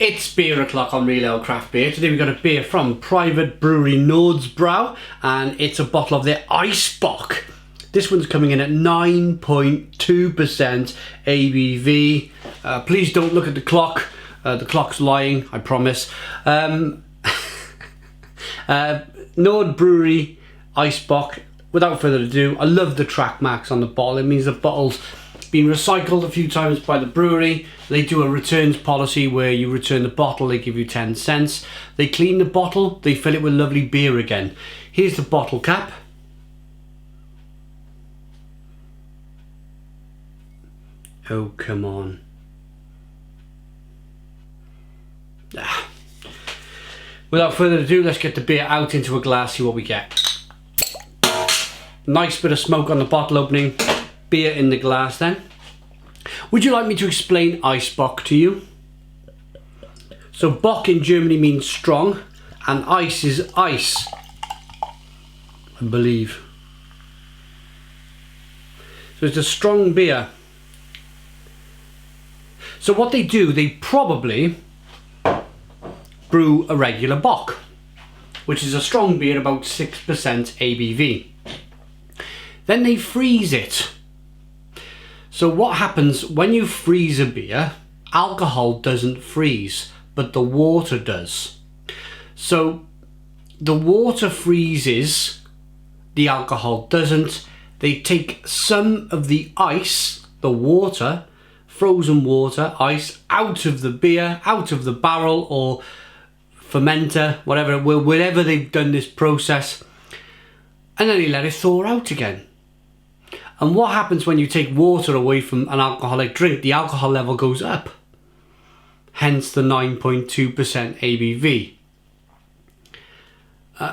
It's beer o'clock on Real Ale Craft Beer. Today we've got a beer from Privatbrauerei NordBra and it's a bottle of their Eisbock. This one's coming in at 9.2% ABV. Please don't look at the clock. The clock's lying, I promise. NordBra Eisbock. Without further ado, I love the track marks on the bottle. It means the bottle's been recycled a few times by the brewery. They do a returns policy where you return the bottle, they give you 10 cents. They clean the bottle, they fill it with lovely beer again. Here's the bottle cap. Oh, come on. Without further ado, let's get the beer out into a glass, see what we get. Nice bit of smoke on the bottle opening. Beer in the glass then. Would you like me to explain Eisbock to you? So Bock in Germany means strong and ice is ice, I believe. So it's a strong beer. So what they do, they probably brew a regular Bock, which is a strong beer, about 6% ABV. Then they freeze it. So what happens when you freeze a beer, alcohol doesn't freeze, but the water does. So the water freezes, the alcohol doesn't. They take some of the ice, the water, frozen water, ice, out of the beer, out of the barrel or fermenter, wherever they've done this process, and then they let it thaw out again. And what happens when you take water away from an alcoholic drink? The alcohol level goes up. Hence the 9.2% ABV.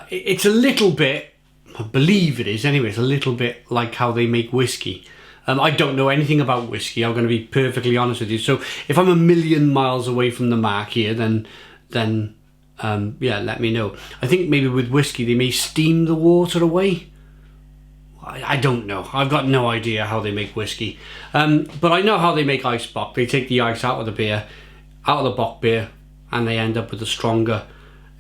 It's a little bit, I believe it is anyway, it's a little bit like how they make whiskey. I don't know anything about whiskey, I'm going to be perfectly honest with you. So if I'm a million miles away from the mark here, then yeah, let me know. I think maybe with whiskey they may steam the water away. I don't know. I've got no idea how they make whiskey. But I know how they make Eisbock. They take the ice out of the beer, out of the Bock beer, and they end up with a stronger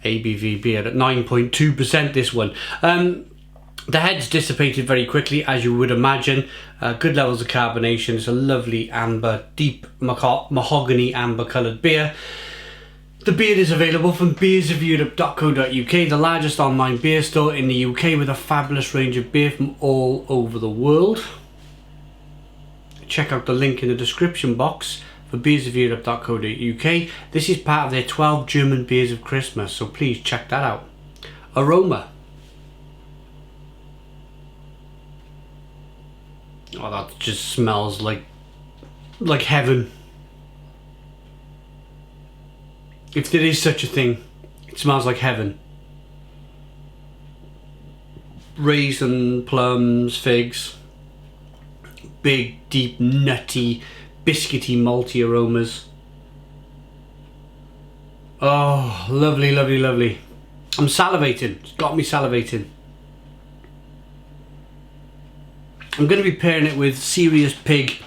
ABV beer at 9.2% this one. The head's dissipated very quickly, as you would imagine. Good levels of carbonation. It's a lovely amber, deep mahogany amber coloured beer. The beer is available from beersofeurope.co.uk, the largest online beer store in the UK with a fabulous range of beer from all over the world. Check out the link in the description box for beersofeurope.co.uk. This is part of their 12 German beers of Christmas, so please check that out. Aroma. Oh, that just smells like heaven. If there is such a thing, it smells like heaven. Raisin, plums, figs. Big, deep, nutty, biscuity, malty aromas. Oh, lovely, lovely, lovely. I'm salivating. It's got me salivating. I'm going to be pairing it with Serious Pig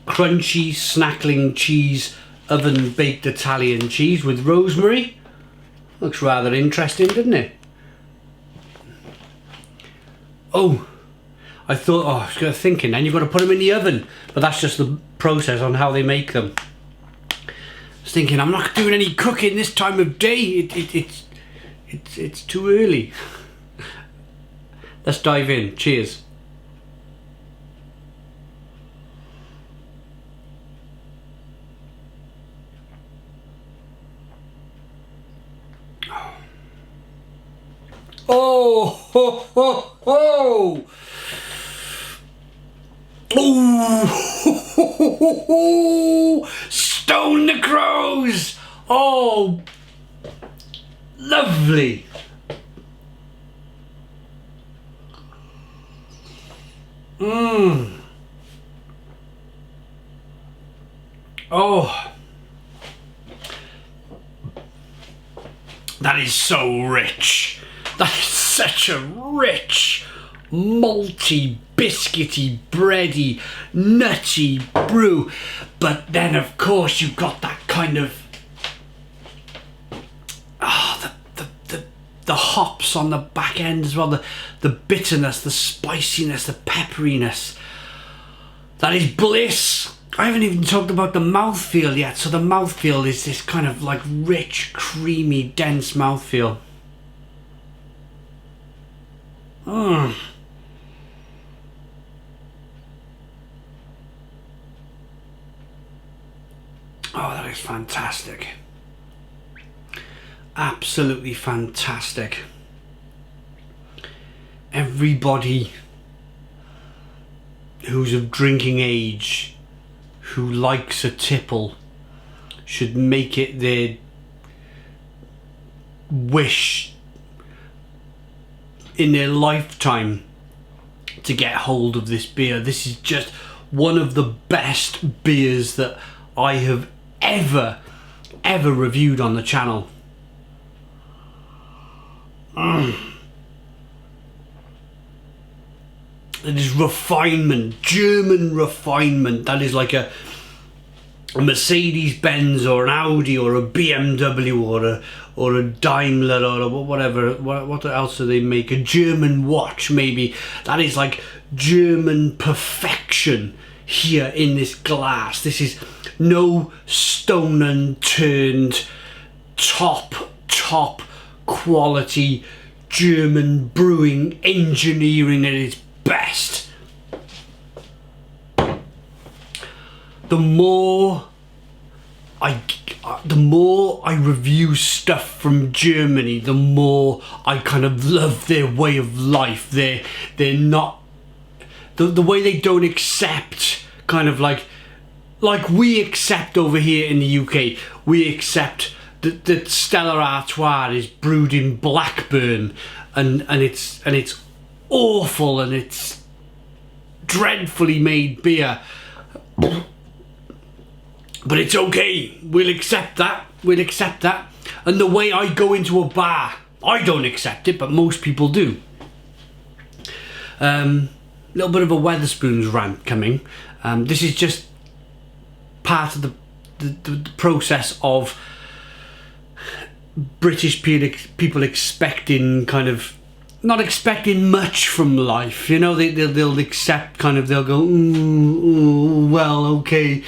crunchy Snackling cheese, oven baked Italian cheese with rosemary. Looks rather interesting, doesn't it? Oh, I was thinking then you've got to put them in the oven, but that's just the process on how they make them. I was thinking I'm not doing any cooking this time of day. It's too early. Let's dive in. Cheers. Oh, ho, ho, ho. Oh, ho, ho, ho, ho. Stone the crows. Oh, lovely. Oh, that is so rich. That is such a rich, malty, biscuity, bready, nutty brew. But then of course you've got that kind of the hops on the back end as well, the bitterness, the spiciness, the pepperiness. That is bliss. I haven't even talked about the mouthfeel yet. So the mouthfeel is this kind of like rich, creamy, dense mouthfeel. Oh, that is fantastic. Absolutely fantastic. Everybody who's of drinking age, who likes a tipple, should make it their wish in their lifetime to get hold of this beer. This is just one of the best beers that I have ever reviewed on the channel. It is refinement, German refinement. That is like a Mercedes-Benz or an Audi or a BMW or a Daimler or whatever. What else do they make? A German watch maybe. That is like German perfection here in this glass. This is no stone unturned, top quality German brewing engineering at its best. The more I review stuff from Germany, the more I kind of love their way of life. They're not the way they don't accept kind of like we accept over here in the UK. We accept that Stella Artois is brewed in Blackburn and it's awful and it's dreadfully made beer. But it's okay, we'll accept that, And the way I go into a bar, I don't accept it, but most people do. Little bit of a Wetherspoons rant coming. This is just part of the process of British people expecting kind of, not expecting much from life, you know. They'll accept kind of, they'll go, well, okay.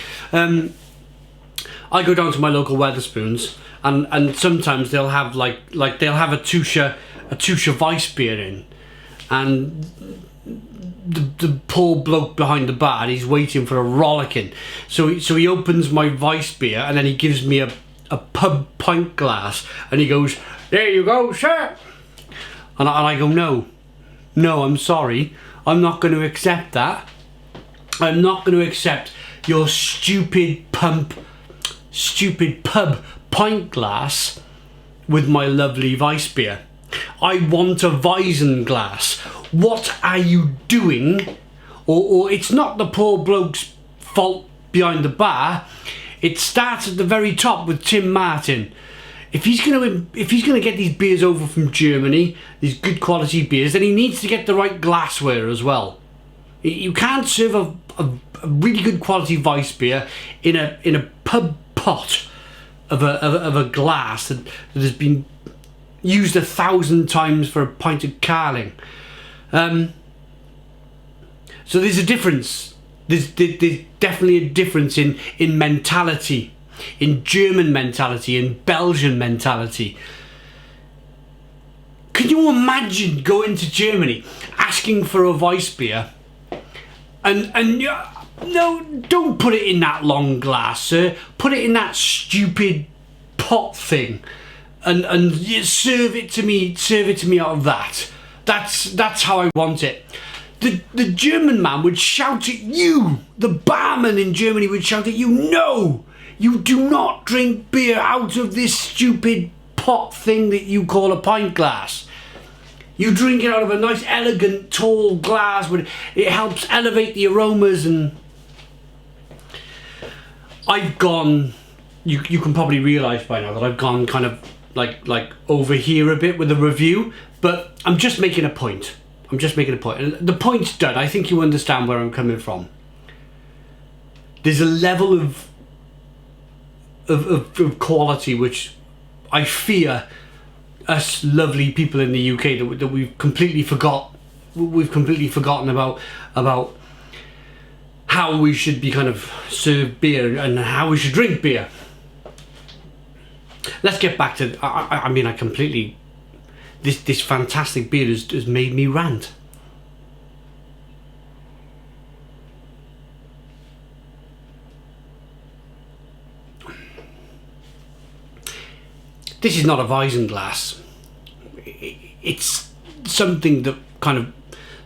I go down to my local Wetherspoons, and sometimes they'll have like they'll have a Tusha Weiss beer in, and the poor bloke behind the bar, he's waiting for a rollicking, so he opens my Weiss beer and then he gives me a pub pint glass and he goes, "There you go, sir." And I go, no, I'm sorry, I'm not going to accept that. I'm not going to accept your stupid pub pint glass with my lovely Weiss beer. I want a Weizen glass. What are you doing? Or it's not the poor bloke's fault behind the bar. It starts at the very top with Tim Martin. If he's gonna get these beers over from Germany, these good quality beers, then he needs to get the right glassware as well. You can't serve a really good quality Weiss beer in a pub pot of a glass that has been used 1,000 times for a pint of Carling. So there's a difference. There's definitely a difference in mentality, in German mentality, in Belgian mentality. Can you imagine going to Germany, asking for a Weiss beer, and no, don't put it in that long glass, sir. Put it in that stupid pot thing, and you serve it to me out of that. That's how I want it. The German man would shout at you. The barman in Germany would shout at you, "No, you do not drink beer out of this stupid pot thing that you call a pint glass. You drink it out of a nice, elegant, tall glass where it helps elevate the aromas." And I've gone, you can probably realise by now that I've gone kind of like over here a bit with the review, but I'm just making a point. And the point's done. I think you understand where I'm coming from. There's a level of quality which I fear us lovely people in the UK that we've completely forgotten about how we should be kind of served beer and how we should drink beer. Let's get back to, I mean, I completely, this fantastic beer has made me rant. This is not a Weissenglas. It's something that kind of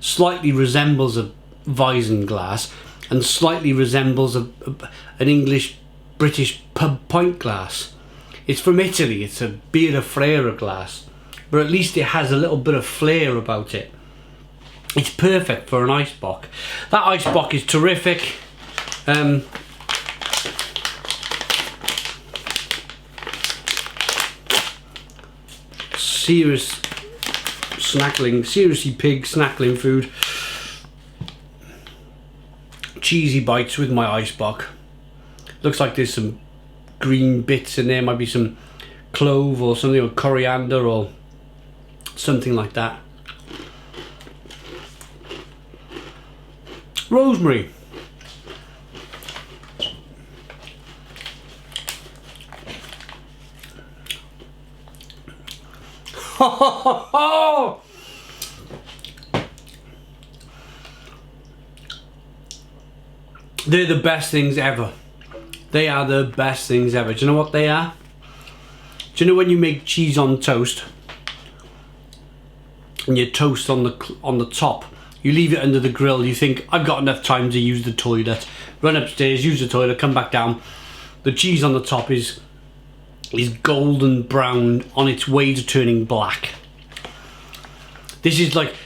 slightly resembles a Weissenglas and slightly resembles an English British pub pint glass. It's from Italy. It's a Bier Frere glass, but at least it has a little bit of flair about it. It's perfect for an Eisbock. That Eisbock is terrific. Serious snackling, seriously pig snackling food. Cheesy bites with my Eisbock. Looks like there's some green bits in there, might be some clove or something, or coriander or something like that. Rosemary. They're the best things ever. They are the best things ever. Do you know what they are? Do you know when you make cheese on toast and you toast on the top, you leave it under the grill, you think, I've got enough time to use the toilet, run upstairs, use the toilet, come back down, the cheese on the top is golden brown on its way to turning black. This is like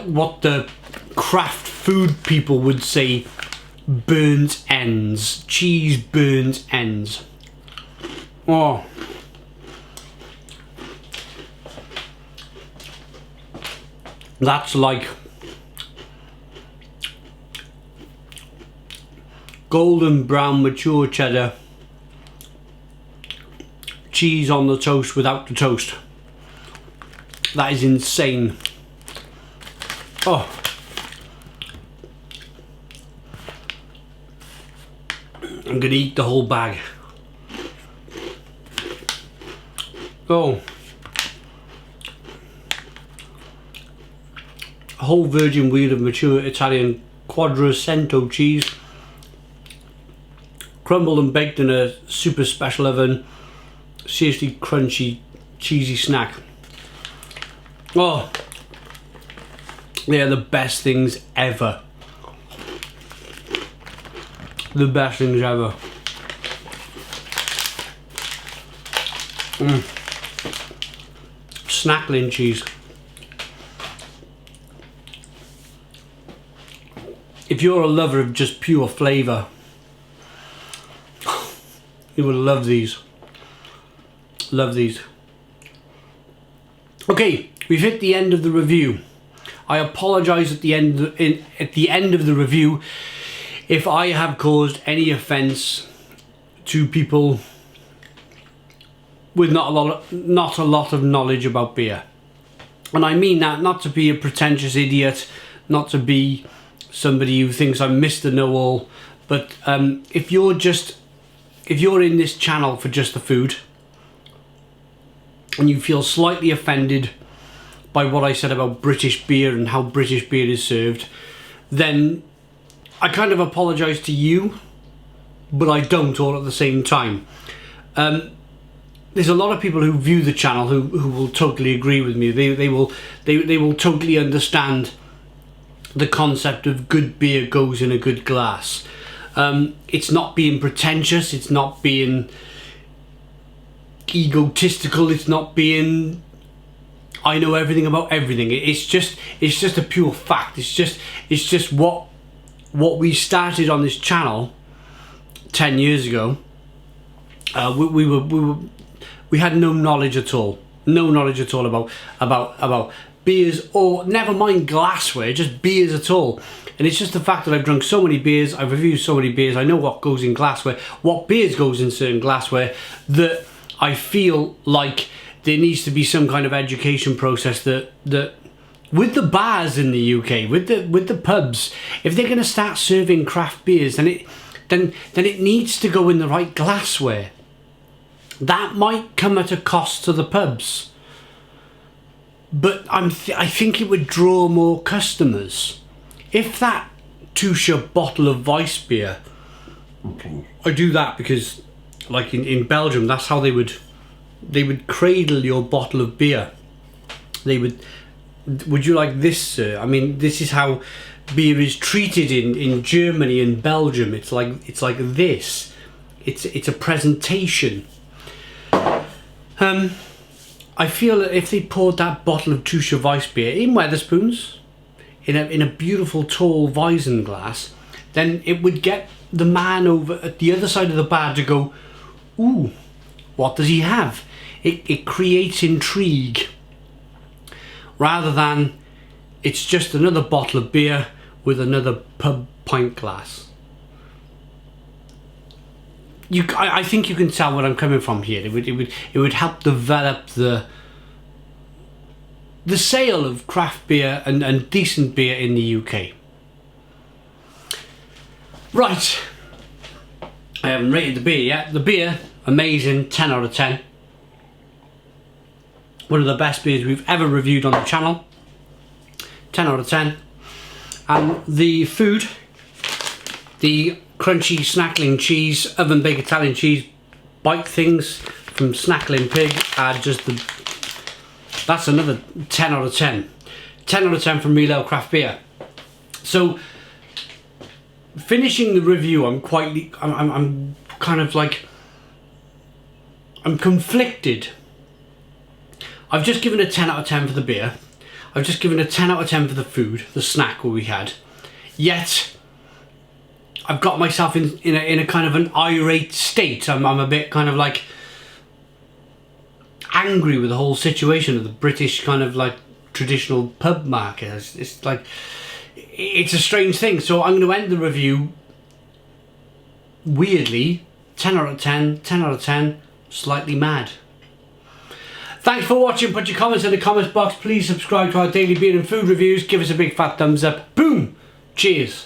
what the craft food people would say, burnt ends. Cheese burnt ends. Oh. That's like golden brown mature cheddar cheese on the toast without the toast. That is insane. Oh. I'm gonna eat the whole bag. Oh. A whole virgin wheel of mature Italian Quadrocento cheese, crumbled and baked in a super special oven. Seriously crunchy, cheesy snack. Oh, they are the best things ever. The best things ever. Snackling cheese. If you're a lover of just pure flavour, you will love these. Love these. Okay, we've hit the end of the review. I apologise at the end of the review if I have caused any offence to people with not a lot of knowledge about beer. And I mean that not to be a pretentious idiot, not to be somebody who thinks I'm Mr. Know-All, but if you're in this channel for just the food and you feel slightly offended by what I said about British beer and how British beer is served, then I kind of apologise to you, but I don't all at the same time. There's a lot of people who view the channel who will totally agree with me. They will totally understand the concept of good beer goes in a good glass. It's not being pretentious, it's not being egotistical, it's not being I know everything about everything. It's just a pure fact. It's just what we started on this channel 10 years ago. We had no knowledge at all. No knowledge at all about beers, or never mind glassware, just beers at all. And it's just the fact that I've drunk so many beers, I've reviewed so many beers, I know what goes in glassware, what beers goes in certain glassware, that I feel like there needs to be some kind of education process that with the bars in the UK, with the pubs, if they're going to start serving craft beers, then it needs to go in the right glassware. That might come at a cost to the pubs, but I think it would draw more customers. If that Tusha bottle of Weiss beer, I do that because, like in Belgium, that's how they would cradle your bottle of beer. They would you like this, sir? I mean, this is how beer is treated in Germany and Belgium. It's like this. It's a presentation. I feel that if they poured that bottle of Tusha Weiss beer in Wetherspoons, in a beautiful tall Weizen glass, then it would get the man over at the other side of the bar to go, ooh, what does he have? It creates intrigue, rather than it's just another bottle of beer with another pub pint glass. I think you can tell where I'm coming from here. It would help develop the sale of craft beer and decent beer in the UK. Right, I haven't rated the beer yet. The beer, amazing, 10 out of 10. One of the best beers we've ever reviewed on the channel. 10 out of 10. And the food, the crunchy Snackling cheese, oven baked Italian cheese bite things from Snackling Pig are just that's another 10 out of 10. 10 out of 10 from Real Ale Craft Beer. So, finishing the review, I'm kind of like, I'm conflicted. I've just given a 10 out of 10 for the beer. I've just given a 10 out of 10 for the food, the snack we had. Yet, I've got myself in a kind of an irate state. I'm a bit kind of like angry with the whole situation of the British kind of like traditional pub market. It's like, it's a strange thing. So I'm going to end the review weirdly 10 out of 10, 10 out of 10, slightly mad. Thanks for watching. Put your comments in the comments box. Please subscribe to our daily beer and food reviews. Give us a big fat thumbs up. Boom! Cheers.